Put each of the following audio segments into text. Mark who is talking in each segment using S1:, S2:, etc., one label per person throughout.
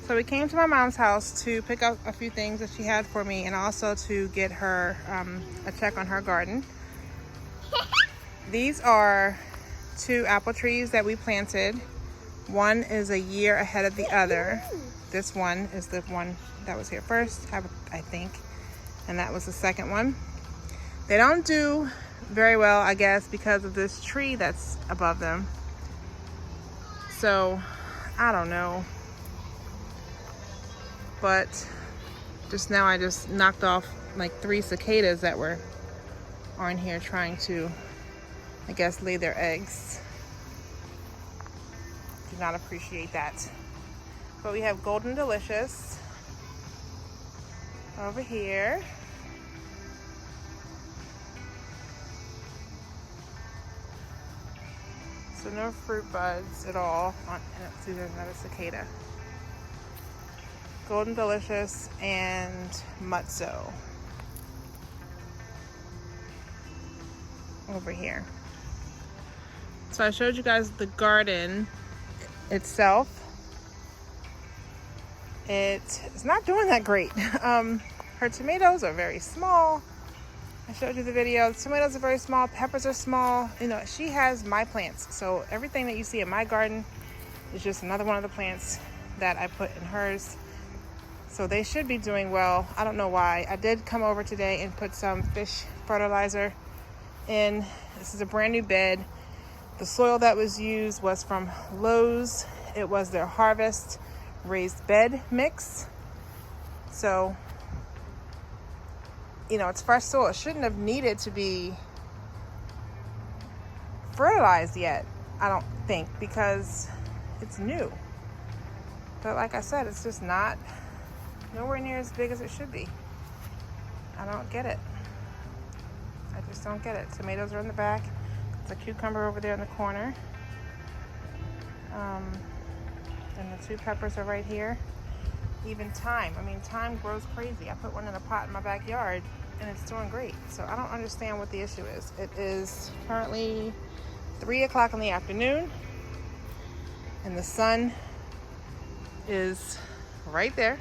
S1: So we came to my mom's house to pick up a few things that she had for me, and also to get her a check on her garden. These are 2 apple trees that we planted. One is a year ahead of the other. This one is the one that was here first, I think, and that was the second one. They don't do very well, I guess, because of this tree that's above them. So I don't know, but just now I just knocked off like 3 cicadas that were on here trying to, I guess, lay their eggs. Do not appreciate that. But we have Golden Delicious over here. So no fruit buds at all. See, there's another cicada. Golden Delicious and Mutzo over here. So I showed you guys the garden itself. It's not doing that great. Her tomatoes are very small. I showed you the video. The tomatoes are very small. Peppers are small. You know, she has my plants. So everything that you see in my garden is just another one of the plants that I put in hers. So they should be doing well. I don't know why. I did come over today and put some fish fertilizer in. This is a brand new bed. The soil that was used was from Lowe's. It was their Harvest raised bed mix. So, you know, it's fresh soil. It shouldn't have needed to be fertilized yet, I don't think, because it's new. But like I said, it's just nowhere near as big as it should be. I don't get it. I just don't get it. Tomatoes are in the back. There's a cucumber over there in the corner. And the 2 peppers are right here. Even thyme. I mean, thyme grows crazy. I put one in a pot in my backyard and it's doing great. So I don't understand what the issue is. It is currently 3 o'clock in the afternoon and the sun is right there.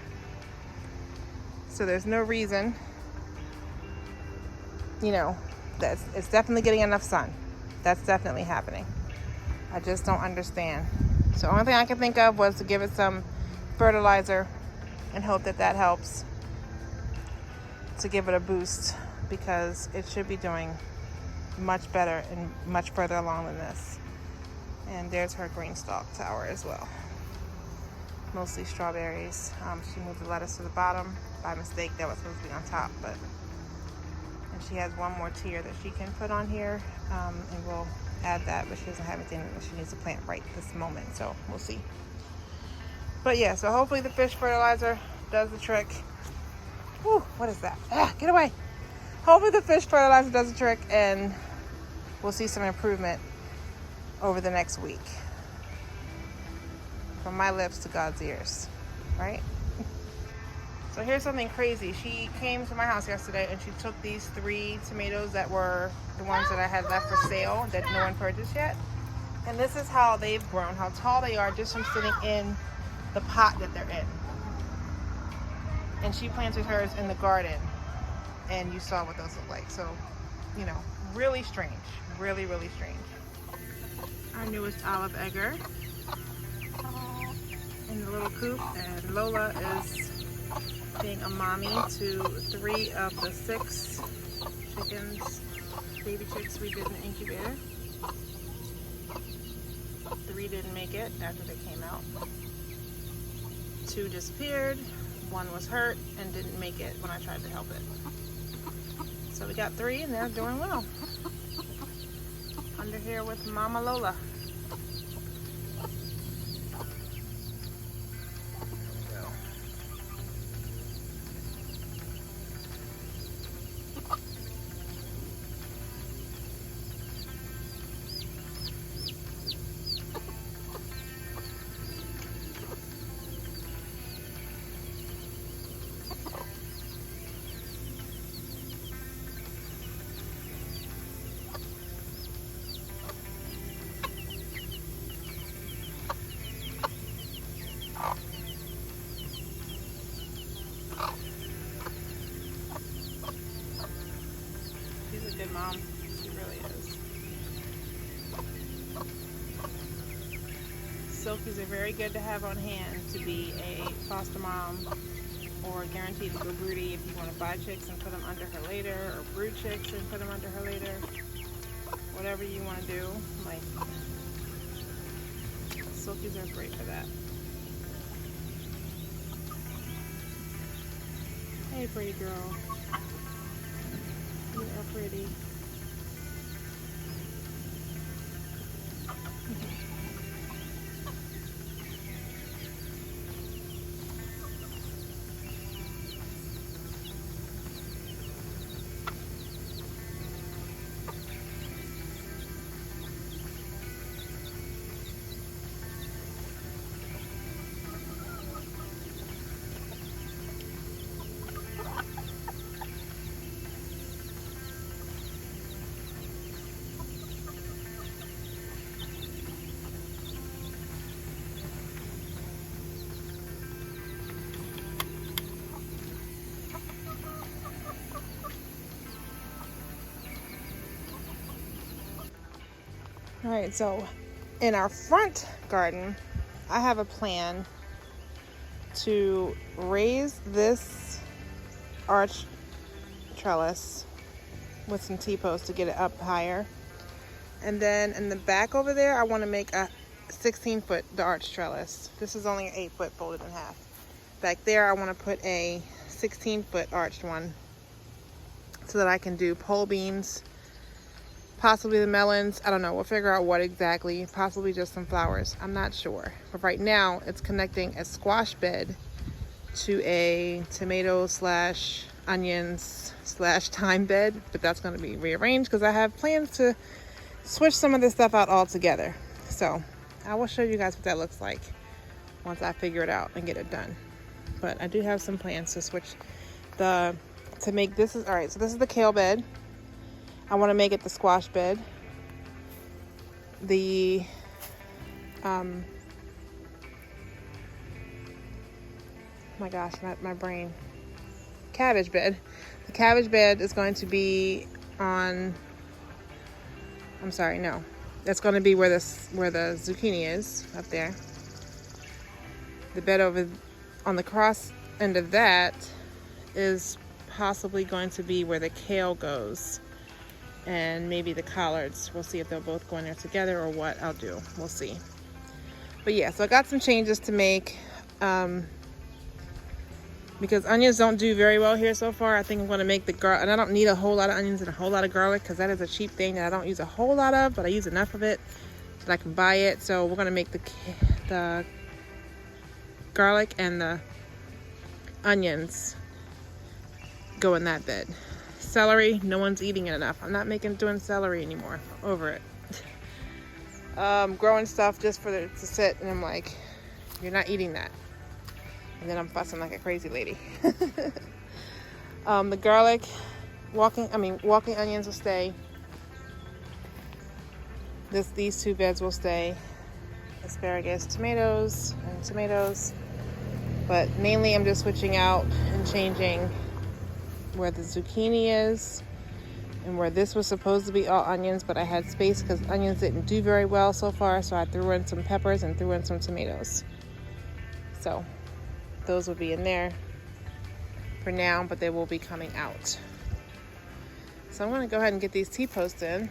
S1: So there's no reason, you know, that it's definitely getting enough sun. That's definitely happening. I just don't understand. So the only thing I could think of was to give it some fertilizer and hope that that helps to give it a boost, because it should be doing much better and much further along than this. And there's her green stalk tower as well. Mostly strawberries. She moved the lettuce to the bottom by mistake. That was supposed to be on top, and she has one more tier that she can put on here, and we'll add that, but she doesn't have anything that she needs to plant right this moment, so we'll see. But yeah, so hopefully the fish fertilizer does the trick. Whew, what is that? Get away. Hopefully the fish fertilizer does the trick and we'll see some improvement over the next week. From my lips to God's ears, right? So here's something crazy. She came to my house yesterday and she took these 3 tomatoes that were the ones that I had left for sale that no one purchased yet. And this is how they've grown, how tall they are just from sitting in the pot that they're in. And she planted hers in the garden and you saw what those look like. So, you know, really strange, really, really strange. Our newest olive egger in the little coop, and Lola is being a mommy to 3 of the 6 chickens, baby chicks we did in the incubator. 3 didn't make it after they came out. 2 disappeared, 1 was hurt and didn't make it when I tried to help it. So we got 3 and they're doing well. Under here with Mama Lola. very good to have on hand to be a foster mom or guaranteed to go broody if you want to buy chicks and put them under her later, or brood chicks and put them under her later. Whatever you want to do, like silkies are great for that. Hey, pretty girl. You are pretty. All right, so in our front garden, I have a plan to raise this arch trellis with some T-posts to get it up higher. And then in the back over there, I want to make a 16-foot arch trellis. This is only an 8-foot folded in half. Back there, I want to put a 16-foot arched one so that I can do pole beans, possibly the melons. I don't know. We'll figure out what exactly. Possibly just some flowers. I'm not sure. But right now, it's connecting a squash bed to a tomato slash onions slash thyme bed. But that's going to be rearranged because I have plans to switch some of this stuff out altogether. So I will show you guys what that looks like once I figure it out and get it done. But I do have some plans to switch to make this. All right, so this is the kale bed. I want to make it the squash bed. The my gosh, not my brain. Cabbage bed. The cabbage bed is going to be on. I'm sorry, no. That's going to be where the zucchini is up there. The bed over on the cross end of that is possibly going to be where the kale goes. And maybe the collards. We'll see if they'll both go in there together or what I'll do. We'll see. But yeah, so I got some changes to make because onions don't do very well here so far. I think I'm going to make the garlic, and I don't need a whole lot of onions and a whole lot of garlic because that is a cheap thing that I don't use a whole lot of, but I use enough of it that I can buy it. So we're going to make the garlic and the onions go in that bed. Celery, no one's eating it enough. I'm not doing celery anymore. Over it. Growing stuff just for it to sit, and I'm like, you're not eating that. And then I'm fussing like a crazy lady. The garlic, walking onions will stay. These two beds will stay. Asparagus, tomatoes, and tomatoes. But mainly I'm just switching out and changing where the zucchini is and where this was supposed to be all onions, but I had space because onions didn't do very well so far, so I threw in some peppers and threw in some tomatoes. So those will be in there for now, but they will be coming out. So I'm going to go ahead and get these T-posts in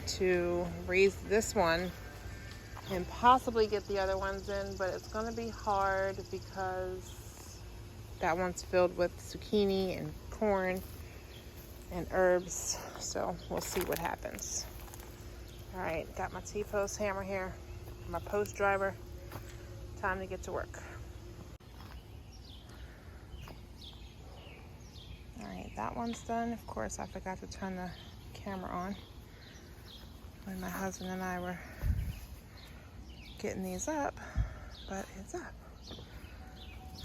S1: to raise this one and possibly get the other ones in, but it's going to be hard because that one's filled with zucchini and corn and herbs, so we'll see what happens. All right, got my T-post hammer here, my post driver. Time to get to work. All right, that one's done. Of course, I forgot to turn the camera on when my husband and I were getting these up, but it's up.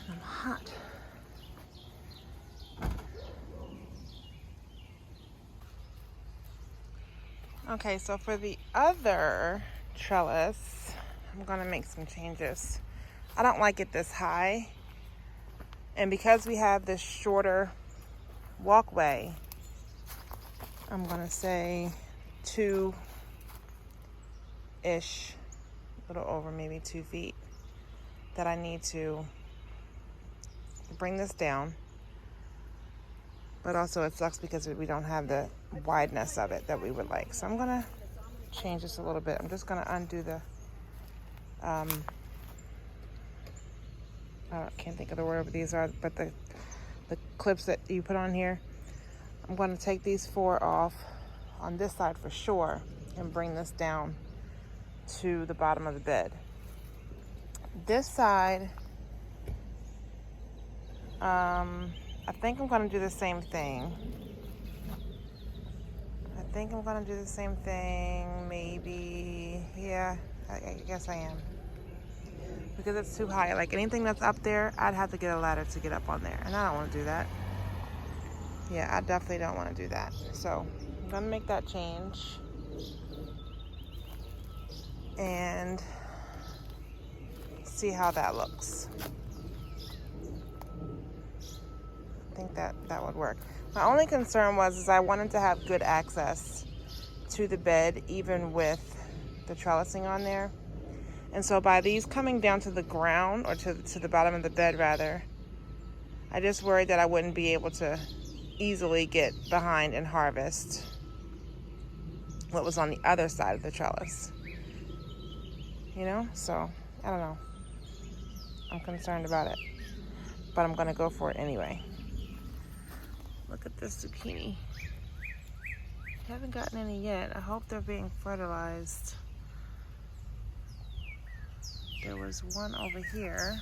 S1: I'm hot. Okay, so for the other trellis, I'm gonna make some changes. I don't like it this high, and because we have this shorter walkway, I'm gonna say 2-ish, a little over maybe 2 feet. that I need to bring this down. But also it sucks because we don't have the wideness of it that we would like. So I'm gonna change this a little bit. I'm just gonna undo the, I can't think of the word these are, but the clips that you put on here. I'm gonna take these 4 off on this side for sure and bring this down to the bottom of the bed. This side, I think I'm gonna do the same thing. Maybe, yeah, I guess I am. Because it's too high. Like anything that's up there, I'd have to get a ladder to get up on there. And I don't wanna do that. Yeah, I definitely don't wanna do that. So I'm gonna make that change. And see how that looks. I think that would work. My only concern was I wanted to have good access to the bed even with the trellising on there. And so by these coming down to the ground, or to the bottom of the bed rather, I just worried that I wouldn't be able to easily get behind and harvest what was on the other side of the trellis. You know, so I don't know. I'm concerned about it, but I'm gonna go for it anyway. Look at this zucchini. Haven't gotten any yet. I hope they're being fertilized. There was one over here,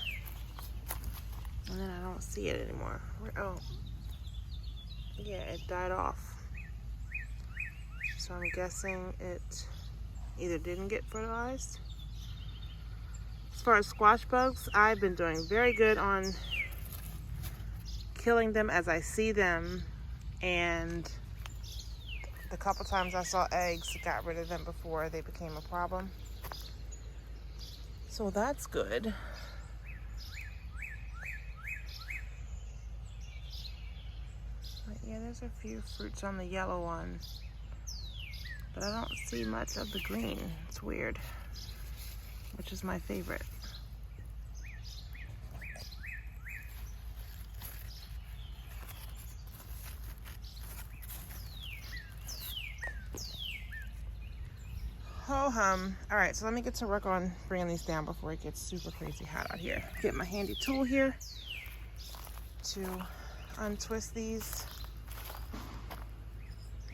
S1: and then I don't see it anymore. Oh, yeah, it died off. So I'm guessing it either didn't get fertilized. As far as squash bugs, I've been doing very good on killing them as I see them, and the couple times I saw eggs, got rid of them before they became a problem. So that's good. But yeah, there's a few fruits on the yellow one, but I don't see much of the green. It's weird, which is my favorite. Ho hum. All right, so let me get to work on bringing these down before it gets super crazy hot out here. Get my handy tool here to untwist these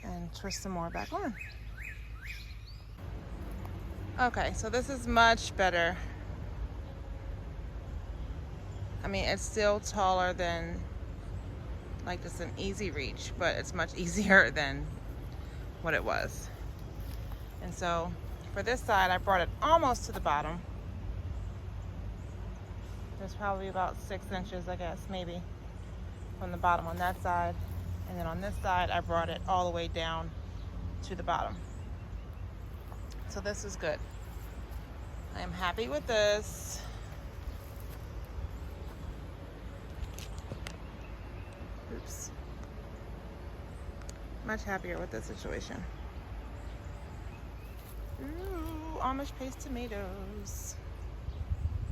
S1: and twist some more back on. Okay, so this is much better. I mean, it's still taller than like just an easy reach, but it's much easier than what it was. And so for this side, I brought it almost to the bottom. There's probably about 6 inches, I guess, maybe, from the bottom on that side. And then on this side, I brought it all the way down to the bottom. So this is good. I am happy with this. Oops. Much happier with this situation. Ooh, Amish paste tomatoes.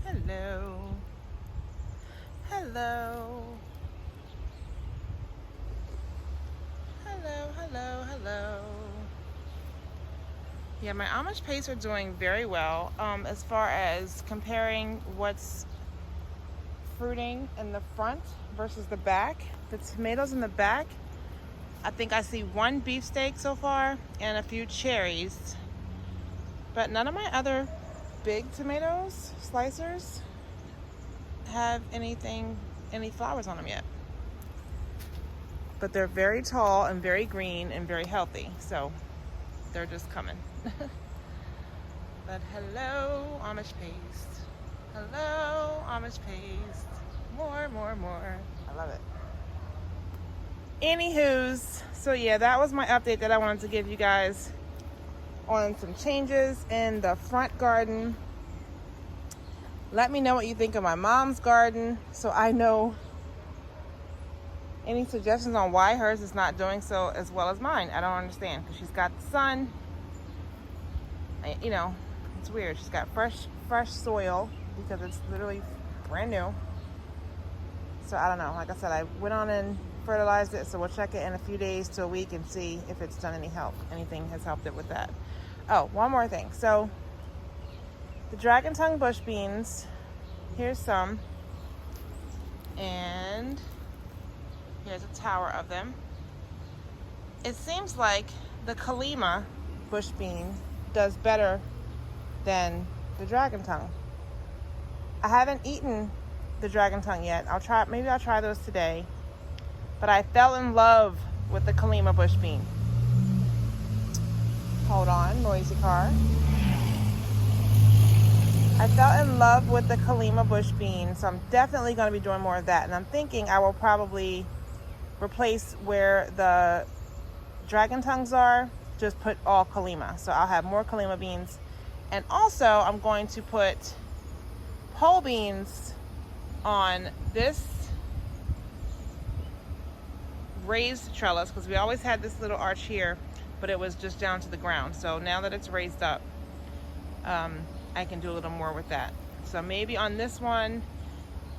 S1: Hello. Hello. Hello, hello, hello. Yeah, my Amish paste are doing very well. As far as comparing what's fruiting in the front versus the back, the tomatoes in the back, I think I see 1 beefsteak so far and a few cherries. But none of my other big tomatoes, slicers, have any flowers on them yet. But they're very tall and very green and very healthy, so they're just coming. But hello, Amish paste. Hello, Amish paste. More, more, more. I love it. Anywho's, so yeah, that was my update that I wanted to give you guys on some changes in the front garden. Let me know what you think of my mom's garden so I know any suggestions on why hers is not doing so as well as mine. I don't understand, because she's got the sun. You know, it's weird. She's got fresh soil because it's literally brand new. So I don't know. Like I said, I went on and fertilized it, so we'll check it in a few days to a week and see if it's done anything has helped it with that. Oh, one more thing. So the dragon tongue bush beans, here's some, and here's a tower of them. It seems like the Kalima bush bean does better than the dragon tongue. I haven't eaten the dragon tongue yet. Maybe I'll try those today. But I fell in love with the Kalima bush bean. Hold on, noisy car. I fell in love with the Kalima bush bean, so I'm definitely going to be doing more of that. And I'm thinking I will probably replace where the dragon tongues are, just put all Kalima. So I'll have more Kalima beans. And also I'm going to put pole beans on this raised trellis, because we always had this little arch here, but it was just down to the ground. So now that it's raised up, I can do a little more with that. So maybe on this one,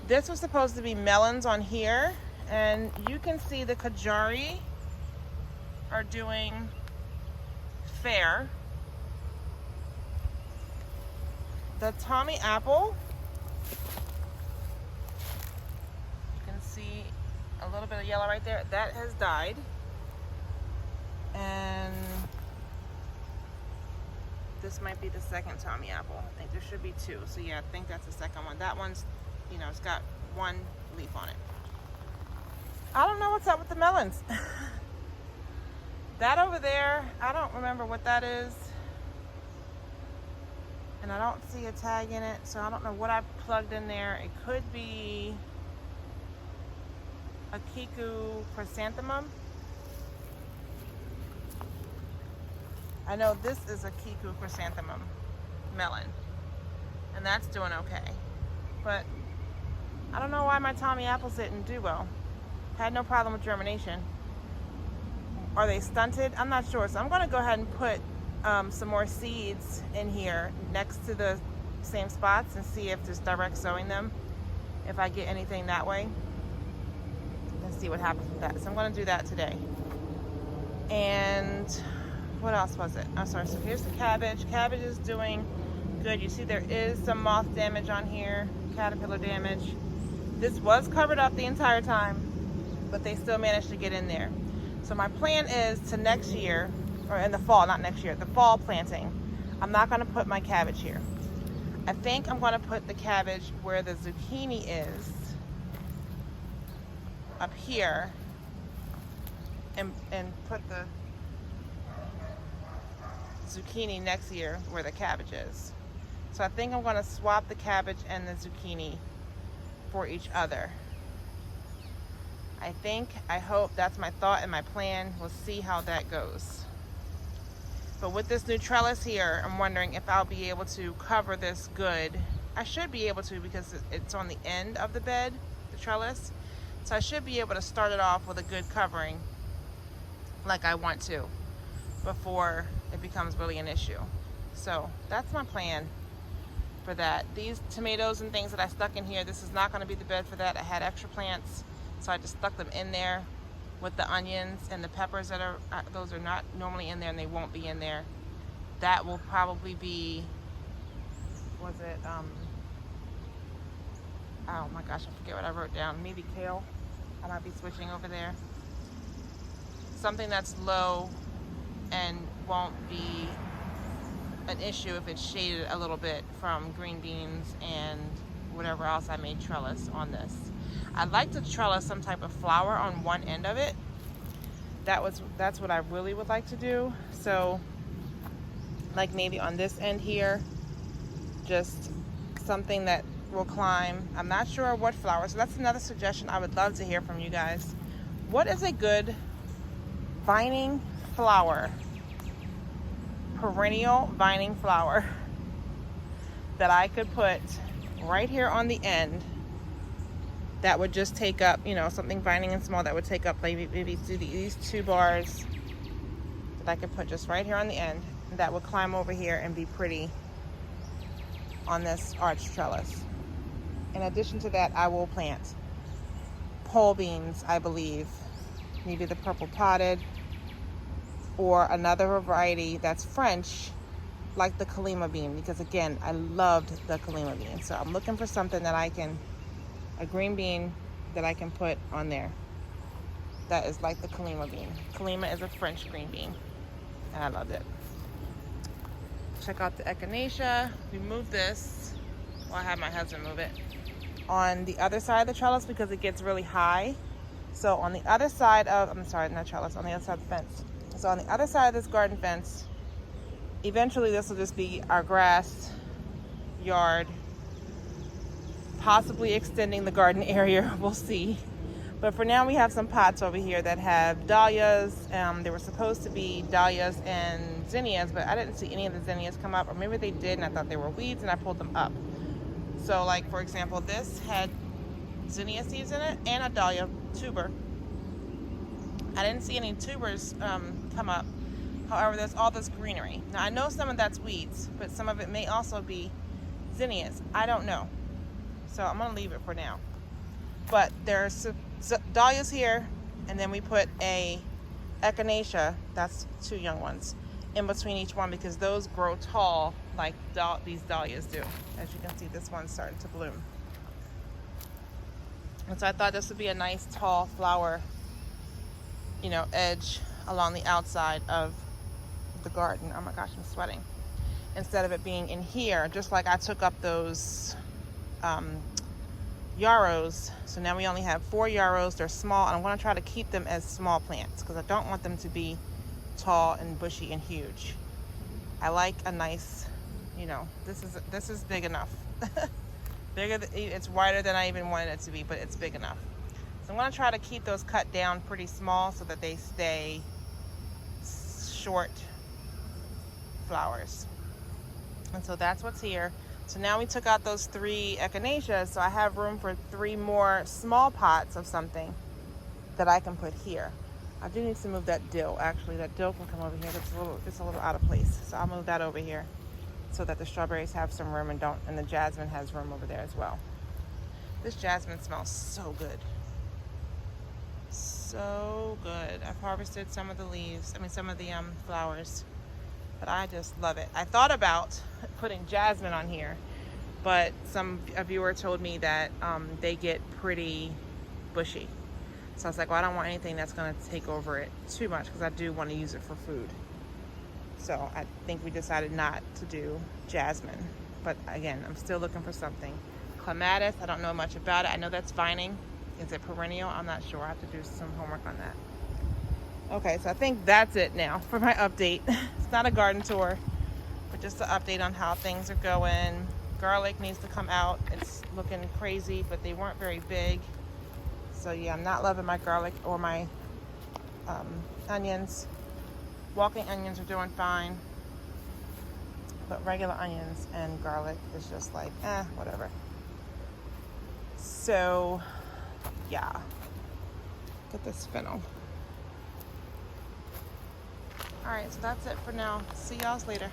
S1: this was supposed to be melons on here, and you can see the Kajari are doing fair. The Tommy apple, you can see a little bit of yellow right there, that has died. And this might be the second Tommy apple. I think there should be two. So yeah, I think that's the second one. That one's, you know, it's got one leaf on it. I don't know what's up with the melons. That over there, I don't remember what that is. And I don't see a tag in it, so I don't know what I plugged in there. It could be a Kiku chrysanthemum. I know this is a Kiku chrysanthemum melon, and that's doing okay. But I don't know why my Tommy apples didn't do well. Had no problem with germination. Are they stunted? I'm not sure. So I'm going to go ahead and put some more seeds in here next to the same spots and see if just direct sowing them, if I get anything that way, and see what happens with that. So I'm going to do that today. And what else was it? I'm sorry. So here's the cabbage. Cabbage is doing good. You see there is some moth damage on here, caterpillar damage. This was covered up the entire time, but they still managed to get in there. So my plan is to next year, or in the fall, not next year, the fall planting, I'm not going to put my cabbage here. I think I'm going to put the cabbage where the zucchini is, up here, and put the zucchini next year where the cabbage is. So I think I'm going to swap the cabbage and the zucchini for each other. I hope, that's my thought and my plan. We'll see how that goes. But with this new trellis here, I'm wondering if I'll be able to cover this good. I should be able to, because it's on the end of the bed, the trellis. So I should be able to start it off with a good covering like I want to before it becomes really an issue. So that's my plan for that. These tomatoes and things that I stuck in here, this is not going to be the bed for that. I had extra plants, so I just stuck them in there with the onions and the peppers that are, those are not normally in there, and they won't be in there. That will probably be, was it, oh my gosh, I forget what I wrote down. Maybe kale. I might be switching over there. Something that's low and won't be an issue if it's shaded a little bit from green beans and whatever else I made trellis on this. I'd like to trellis some type of flower on one end of it. That's what I really would like to do. So like maybe on this end here, just something that will climb. I'm not sure what flower. So that's another suggestion I would love to hear from you guys. What is a good vining flower, perennial vining flower that I could put right here on the end that would just take up, you know, something vining and small that would take up maybe these 2 bars that I could put just right here on the end, that would climb over here and be pretty on this arch trellis. In addition to that, I will plant pole beans, I believe. Maybe the purple potted, or another variety that's French, like the Kalima bean, because again, I loved the Kalima bean. So I'm looking for something that a green bean that I can put on there that is like the Kalima bean. Kalima is a French green bean, and I loved it. Check out the echinacea. We moved this, well, I had my husband move it, on the other side of the trellis because it gets really high. So on the other side of, I'm sorry, not trellis, on the other side of the fence. So on the other side of this garden fence, eventually this will just be our grass yard, possibly extending the garden area, we'll see. But for now we have some pots over here that have dahlias. There were supposed to be dahlias and zinnias, but I didn't see any of the zinnias come up, or maybe they did and I thought they were weeds and I pulled them up. So like, for example, this had zinnia seeds in it and a dahlia tuber. I didn't see any tubers come up. However, there's all this greenery. Now I know some of that's weeds, but some of it may also be zinnias. I don't know. So I'm gonna leave it for now. But there's dahlias here, and then we put a echinacea, that's 2 young ones, in between each one because those grow tall like these dahlias do. As you can see, this one's starting to bloom. And so I thought this would be a nice tall flower, you know, edge along the outside of the garden. Oh my gosh, I'm sweating. Instead of it being in here, just like I took up those yarrows. So now we only have 4 yarrows. They're small, and I want to try to keep them as small plants because I don't want them to be tall and bushy and huge. I like a nice, you know, this is big enough. Bigger, it's wider than I even wanted it to be, but it's big enough. So I'm going to try to keep those cut down pretty small so that they stay short flowers. And so that's what's here. So now we took out those 3 echinaceas, so I have room for 3 more small pots of something that I can put here. I do need to move that dill. Actually, that dill can come over here. It's a little out of place. So I'll move that over here so that the strawberries have some room and the jasmine has room over there as well. This jasmine smells so good. So good. I've harvested some of the leaves, some of the flowers, but I just love it. I thought about putting jasmine on here, but a viewer told me that they get pretty bushy. So I was like, well, I don't want anything that's going to take over it too much because I do want to use it for food. So I think we decided not to do jasmine. But again, I'm still looking for something. Clematis, I don't know much about it. I know that's vining. Is it perennial? I'm not sure. I have to do some homework on that. Okay, so I think that's it now for my update. It's not a garden tour, but just an update on how things are going. Garlic needs to come out. It's looking crazy, but they weren't very big. So yeah, I'm not loving my garlic or my onions. Walking onions are doing fine, but regular onions and garlic is just like, whatever. So yeah, get this fennel. All right, so that's it for now. See y'all later.